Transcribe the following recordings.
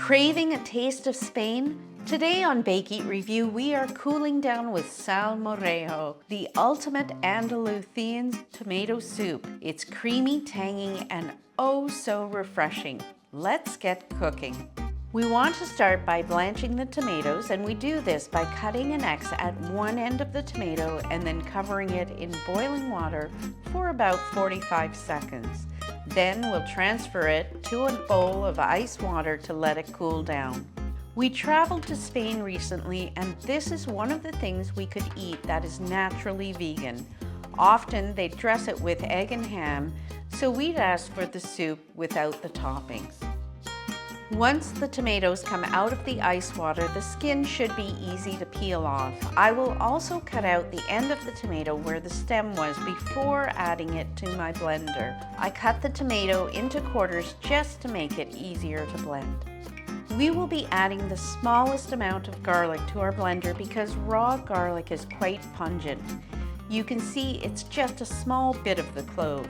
Craving a taste of Spain? Today on Bake Eat Review, we are cooling down with Salmorejo, the ultimate Andalusian tomato soup. It's creamy, tangy, and oh so refreshing. Let's get cooking. We want to start by blanching the tomatoes, and we do this by cutting an X at one end of the tomato and then covering it in boiling water for about 45 seconds. Then we'll transfer it to a bowl of ice water to let it cool down. We traveled to Spain recently, and this is one of the things we could eat that is naturally vegan. Often they dress it with egg and ham, so we'd ask for the soup without the toppings. Once the tomatoes come out of the ice water, the skin should be easy to peel off. I will also cut out the end of the tomato where the stem was before adding it to my blender. I cut the tomato into quarters just to make it easier to blend. We will be adding the smallest amount of garlic to our blender because raw garlic is quite pungent. You can see it's just a small bit of the clove.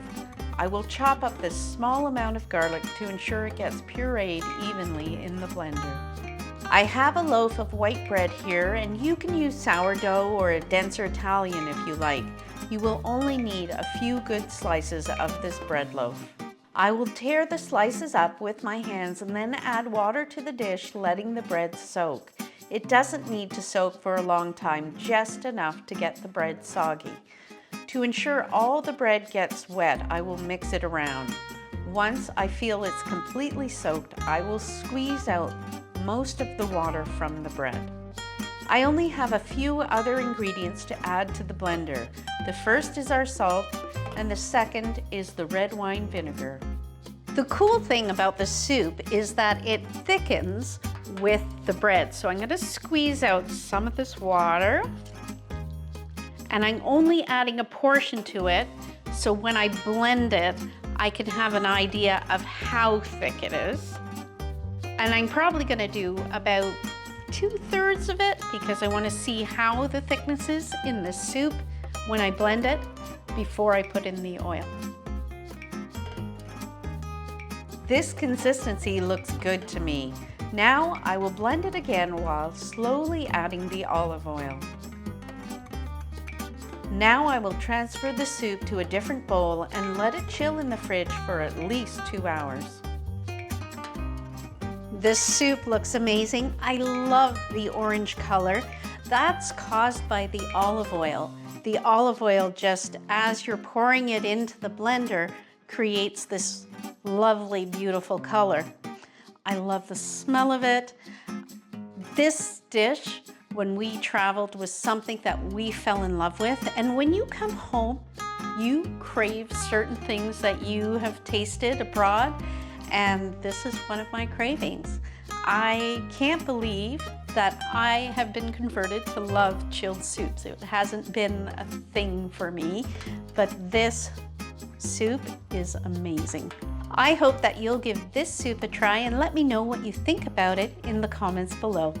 I will chop up this small amount of garlic to ensure it gets pureed evenly in the blender. I have a loaf of white bread here, and you can use sourdough or a denser Italian if you like. You will only need a few good slices of this bread loaf. I will tear the slices up with my hands and then add water to the dish, letting the bread soak. It doesn't need to soak for a long time, just enough to get the bread soggy. To ensure all the bread gets wet, I will mix it around. Once I feel it's completely soaked, I will squeeze out most of the water from the bread. I only have a few other ingredients to add to the blender. The first is our salt, and the second is the red wine vinegar. The cool thing about the soup is that it thickens with the bread. So I'm going to squeeze out some of this water. And I'm only adding a portion to it, so when I blend it, I can have an idea of how thick it is. And I'm probably gonna do about 2/3 of it because I wanna see how the thickness is in the soup when I blend it before I put in the oil. This consistency looks good to me. Now I will blend it again while slowly adding the olive oil. Now I will transfer the soup to a different bowl and let it chill in the fridge for at least 2 hours. This soup looks amazing. I love the orange color. That's caused by the olive oil. The olive oil, just as you're pouring it into the blender, creates this lovely, beautiful color. I love the smell of it. This dish, when we traveled, was something that we fell in love with. And when you come home, you crave certain things that you have tasted abroad, and this is one of my cravings. I can't believe that I have been converted to love chilled soups. It hasn't been a thing for me, but this soup is amazing. I hope that you'll give this soup a try and let me know what you think about it in the comments below.